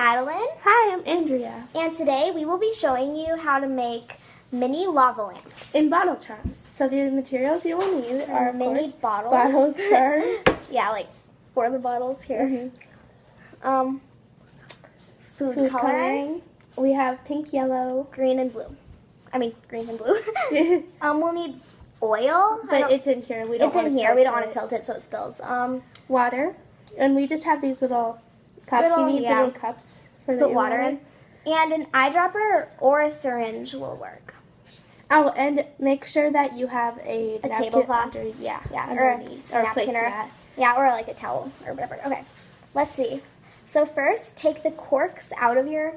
Madeline. Hi, I'm Andrea. And today we will be showing you how to make mini lava lamps. In bottle charms. So the materials you will need are, of mini course, bottles. bottle charms. Yeah, like for the bottles here. Mm-hmm. Food coloring. We have pink, yellow, green, and blue. I mean, green and blue. We'll need oil. But it's in here. We don't want to tilt it so it spills. Water. And we just have these little cups. You need little cups for the water in. And an eyedropper or a syringe will work. Oh, and make sure that you have a tablecloth. Underneath, or a placemat. Yeah, or like a towel or whatever. Okay, let's see. So first, take the corks out of your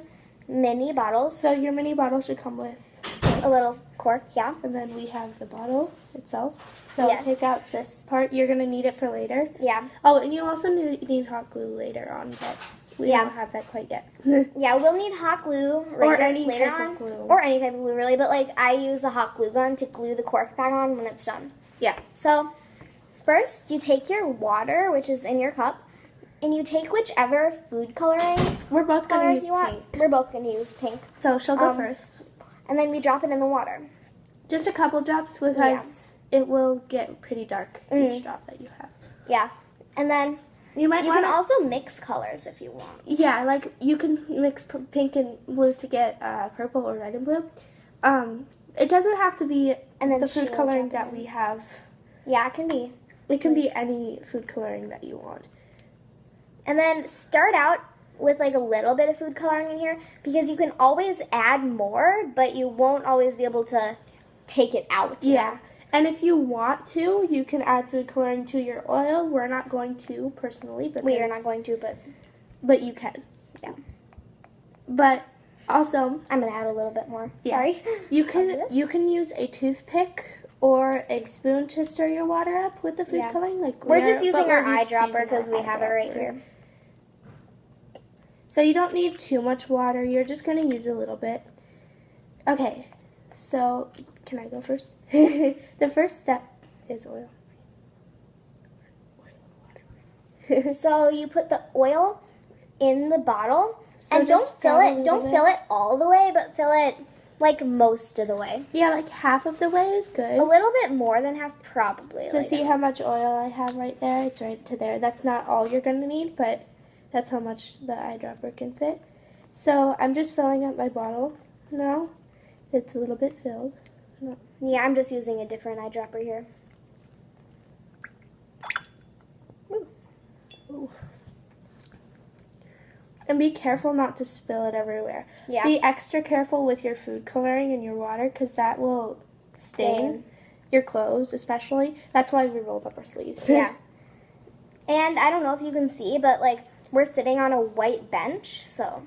mini bottles. So your mini bottle should come with a little cork, yeah. And then we have the bottle itself. So take out this part. You're going to need it for later. Yeah. Oh, and you also need hot glue later on, but we don't have that quite yet. Yeah, we'll need hot glue or any type of glue. Or any type of glue, really. But, like, I use a hot glue gun to glue the cork back on when it's done. Yeah. So, first, you take your water, which is in your cup, and you take whichever food coloring We're both going to use pink. We're both going to use pink. So she'll go first. And then we drop it in the water. Just a couple drops because it will get pretty dark each drop that you have. Yeah. And then you can also mix colors if you want. Yeah, like you can mix pink and blue to get purple or red and blue. It doesn't have to be the food coloring that we have. Yeah, it can be. It can be any food coloring that you want. And then start out with like a little bit of food coloring in here because you can always add more, but you won't always be able to take it out. Yeah. And if you want to, you can add food coloring to your oil. We're not going to, personally. We are not going to, but you can. Yeah. But also, I'm going to add a little bit more. Yeah. Sorry. You can use a toothpick or a spoon to stir your water up with the food coloring. Like we're just using our eyedropper because we have it right here. So you don't need too much water. You're just going to use a little bit. Okay. So, can I go first? The first step is oil. So you put the oil in the bottle, and don't fill it all the way, but fill it like most of the way. Yeah, like half of the way is good. A little bit more than half, probably. So see how much oil I have right there? It's right to there. That's not all you're going to need, but that's how much the eyedropper can fit. So I'm just filling up my bottle now. It's a little bit filled. No. Yeah, I'm just using a different eyedropper here. Ooh. And be careful not to spill it everywhere. Yeah. Be extra careful with your food coloring and your water because that will stain your clothes especially. That's why we rolled up our sleeves. Yeah. And I don't know if you can see, but like we're sitting on a white bench, so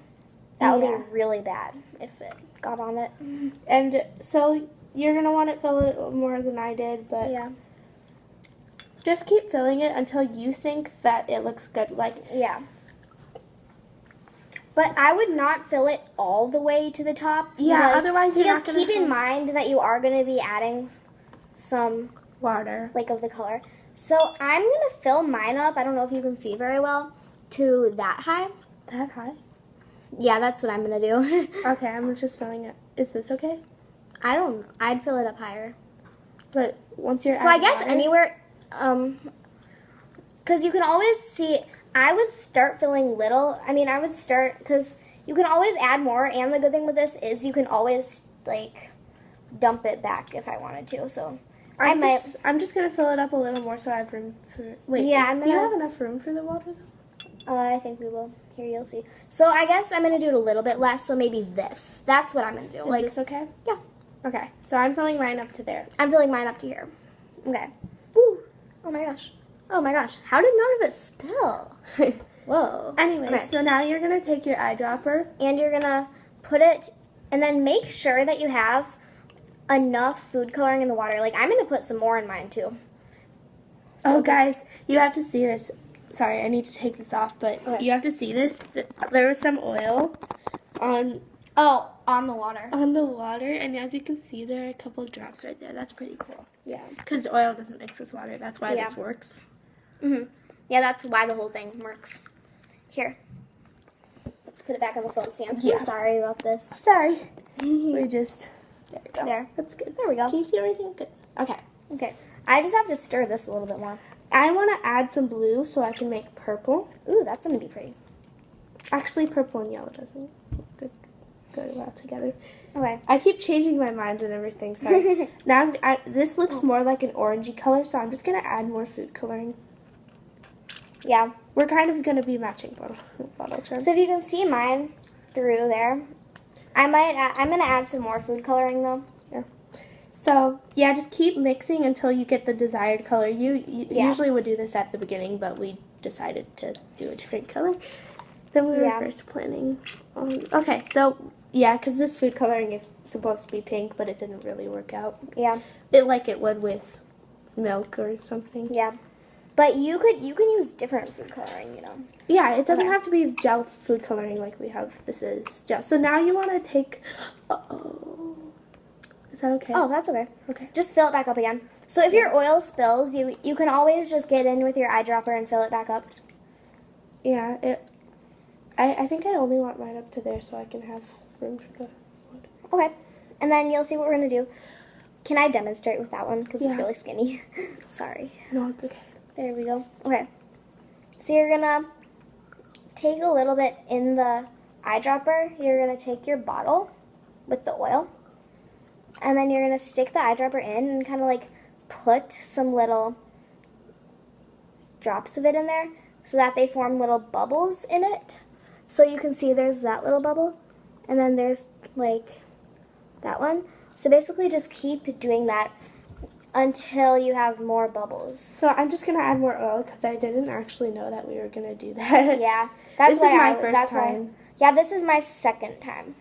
that would be really bad if it got on it. And so you're going to want it filled a little more than I did, but just keep filling it until you think that it looks good. But I would not fill it all the way to the top. Yeah, otherwise you're not going to keep in mind that you are going to be adding some water, like of the color. So I'm going to fill mine up. I don't know if you can see very well, to that high. That high? Yeah, that's what I'm going to do. Okay, I'm just filling it. Is this okay? I don't know. I'd fill it up higher. But once you're I guess anywhere, because you can always see, I would start filling little. I mean, I would start, because you can always add more, and the good thing with this is you can always, like, dump it back if I wanted to, so I'm just going to fill it up a little more so I have room for, wait, do you have enough room for the water, though? I think we will. Here, you'll see. So I guess I'm going to do it a little bit less, so maybe this. That's what I'm going to do. Is this okay? Yeah. Okay, so I'm filling mine up to there. I'm filling mine up to here. Okay. Woo! Oh my gosh. Oh my gosh. How did none of it spill? Whoa. Anyway, so now you're going to take your eyedropper. And you're going to put it, and then make sure that you have enough food coloring in the water. Like, I'm going to put some more in mine, too. Oh, guys, you have to see this. Sorry, I need to take this off, but you have to see this. There was some oil on On the water. On the water, and as you can see, there are a couple of drops right there. That's pretty cool. Yeah. Because oil doesn't mix with water. That's why this works. Mm-hmm. Yeah, that's why the whole thing works. Here. Let's put it back on the phone stand. Yeah. Sorry about this. Sorry. We just, there we go. There. That's good. There we go. Can you see everything? Good. Okay. Okay. I just have to stir this a little bit more. I want to add some blue so I can make purple. Ooh, that's going to be pretty. Actually, purple and yellow doesn't go well together. Okay. I keep changing my mind and everything. Sorry. Now, this looks more like an orangey color, so I'm just going to add more food coloring. Yeah. We're kind of going to be matching bottle charms. So if you can see mine through there, I'm going to add some more food coloring though. Yeah. So, yeah, just keep mixing until you get the desired color. You usually would do this at the beginning, but we decided to do a different color than we were first planning. Okay, so, yeah, because this food coloring is supposed to be pink, but it didn't really work out. Yeah. Like it would with milk or something. Yeah. But you can use different food coloring, you know. Yeah, it doesn't have to be gel food coloring like we have. This is gel. So now you want to take... Is that okay? Oh, that's okay. Okay. Just fill it back up again. So if your oil spills, you can always just get in with your eyedropper and fill it back up. Yeah, I think I only want mine up to there so I can have room for the wood. Okay. And then you'll see what we're going to do. Can I demonstrate with that one? Because it's really skinny. Sorry. No, it's okay. There we go. Okay. So you're going to take a little bit in the eyedropper. You're going to take your bottle with the oil. And then you're going to stick the eyedropper in and kind of like put some little drops of it in there so that they form little bubbles in it. So you can see there's that little bubble. And then there's like that one. So basically just keep doing that until you have more bubbles. So I'm just going to add more oil because I didn't actually know that we were going to do that. Yeah. That's this is my first time. Yeah, this is my second time.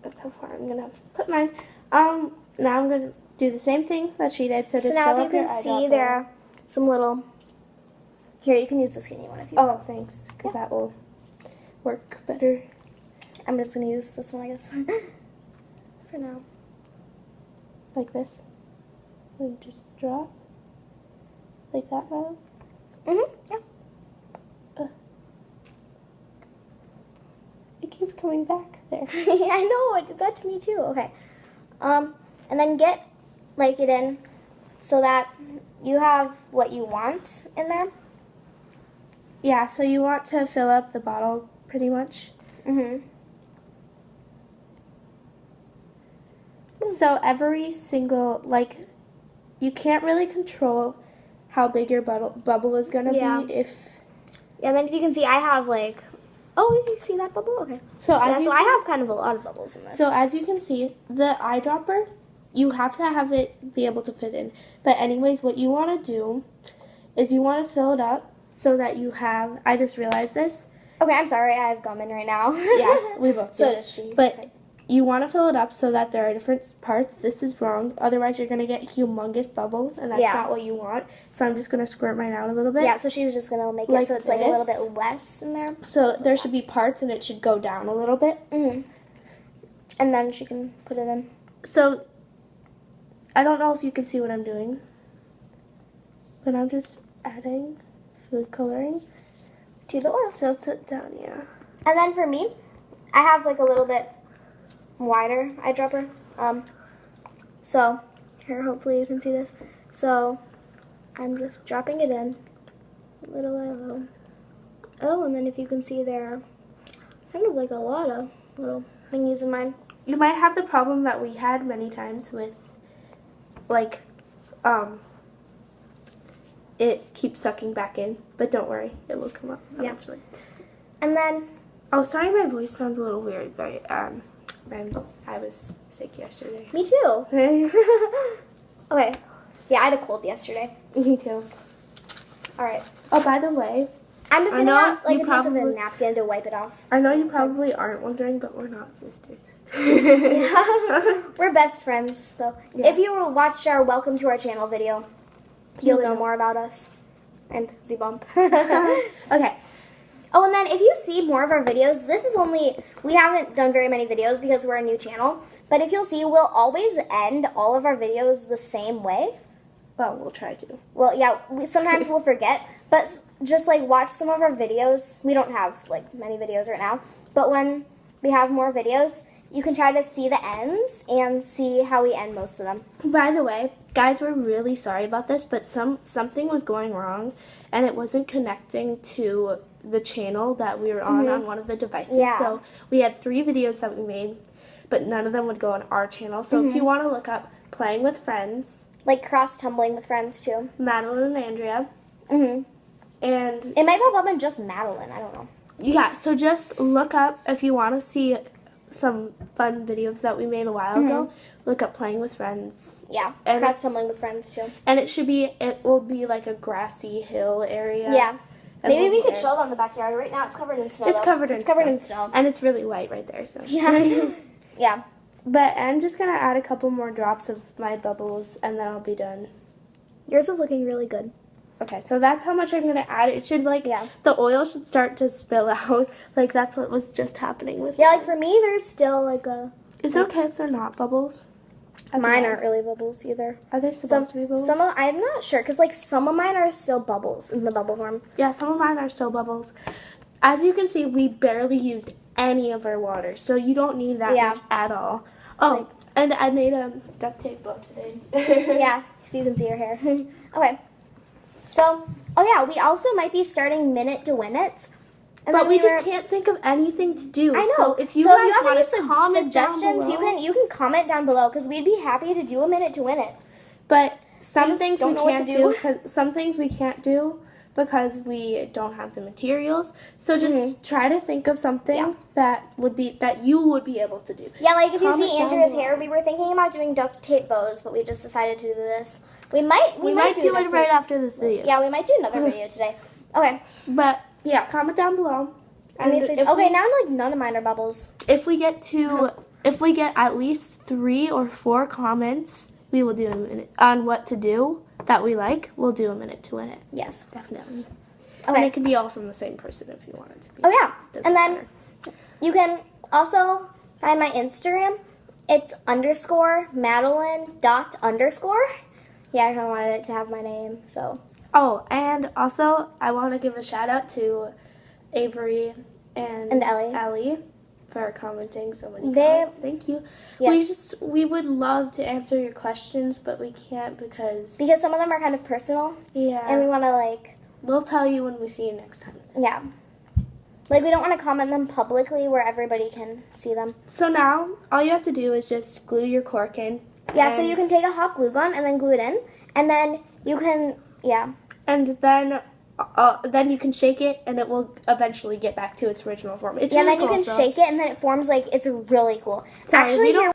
That's how far I'm going to put mine. Now I'm going to do the same thing that she did. So just now fill if you up can your see eyedropper. there are some little... Here, you can use the skinny one if you Oh, want. thanks, because that will work better. I'm just going to use this one, I guess, for now. Like this. And just drop. Like that, Madeline? Yeah. It keeps coming back there. I know, it did that to me too. Okay. And then get, like, it in so that you have what you want in there. Yeah, so you want to fill up the bottle pretty much. So every single, like, you can't really control how big your bubble is going to be if... Yeah, and then if you can see, I have, like... Oh, did you see that bubble? Okay. So, so I have kind of a lot of bubbles in this. So as you can see, the eyedropper, you have to have it be able to fit in. But anyways, what you want to do is you want to fill it up so that you have... I just realized this. Okay, I'm sorry. I have gum in right now. Yeah, we both do. So does she. But you want to fill it up so that there are different parts. This is wrong. Otherwise, you're going to get humongous bubble, and that's not what you want. So I'm just going to squirt mine out a little bit. Yeah, so she's just going to make it so it's like a little bit less in there. So there should be parts, and it should go down a little bit. And then she can put it in. So I don't know if you can see what I'm doing, but I'm just adding food coloring To the oil. Tilt it down, yeah. And then for me, I have like a little bit wider eyedropper. So here, hopefully you can see this. So I'm just dropping it in little by little. Oh, and then if you can see there are kind of like a lot of little thingies in mine. You might have the problem that we had many times with, like, it keeps sucking back in, but don't worry, it will come up eventually. And then... Oh, sorry my voice sounds a little weird, but I was sick yesterday. Me too. Okay. Yeah, I had a cold yesterday. Me too. All right. Oh, by the way, I'm just going to have like a piece of a probably- napkin to wipe it off. I know you probably aren't wondering, but we're not sisters. We're best friends, though. Yeah. If you watched our Welcome to Our Channel video, you'll know more about us. And Z-Bump. Okay. Oh, and then if you see more of our videos, this is only, we haven't done very many videos because we're a new channel. But if you'll see, we'll always end all of our videos the same way. Well, we'll try to. Well, yeah, sometimes we'll forget. But just like watch some of our videos. We don't have like many videos right now, but when we have more videos, you can try to see the ends and see how we end most of them. By the way, guys, we're really sorry about this, but something was going wrong, and it wasn't connecting to the channel that we were on one of the devices. Yeah. So we had 3 videos that we made, but none of them would go on our channel. So if you want to look up Playing with Friends, Like cross tumbling with friends too. Madeline and Andrea, And it might pop up in just Madeline. I don't know. yeah, so just look up if you want to see some fun videos that we made a while ago. Look up Playing with Friends. Yeah, And cross tumbling with friends too. And it will be like a grassy hill area. Yeah. And Maybe we we'll could be show them the backyard. Right now it's covered in snow. It's though. covered in It's covered snow. in snow. And it's really light right there, so. Yeah. Yeah. But I'm just going to add a couple more drops of my bubbles, and then I'll be done. Yours is looking really good. Okay, so that's how much I'm going to add. It should, like, Yeah. the oil should start to spill out. Like, that's what was just happening with Yeah, like for me, there's still like a... Is it okay if they're not bubbles? Mine aren't really bubbles either. Are they supposed to be bubbles? I'm not sure, because like some of mine are still bubbles in the bubble form. Yeah, some of mine are still bubbles. As you can see, we barely used any of our water, so you don't need that much at all. Oh, and I made a duct tape bow today. Yeah, if you can see your hair. Okay. So, oh yeah, we also might be starting Minute to Win It. But we just can't think of anything to do. I know. So if you have want any to comment suggestions, down below, you can comment down below because we'd be happy to do a Minute to Win It. But some just things don't we know what can't to do. 'Cause some things we can't do because we don't have the materials. So just try to think of something that you would be able to do. Yeah, like if you Comment see down Andrea's below. hair, we were thinking about doing duct tape bows, but we just decided to do this. We might do duct it right tape. after this video. Yeah, we might do another video today. Okay. But yeah, comment down below. And Now like none of mine are bubbles. if we get at least 3 or 4 comments, we will do a minute on what to do that we like. We'll do a Minute to Win It. Yes. Definitely. Okay. And it can be all from the same person if you want it to be. Oh yeah. Doesn't And then matter. you can also find my Instagram. It's _Madeline._. Yeah, I don't want it to have my name, so. Oh, and also I want to give a shout out to Avery and Ellie for commenting so many comments. Thank you. Yes. We would love to answer your questions, but we can't because some of them are kind of personal. Yeah. And we want to we'll tell you when we see you next time. yeah. Like we don't want to comment them publicly where everybody can see them. So now all you have to do is just glue your cork in. Yeah, so you can take a hot glue gun and then glue it in, and then you can and then you can shake it, and it will eventually get back to its original form. It's yeah. really Then you cool, can shake it, and then it forms it's really cool. Sorry, Actually,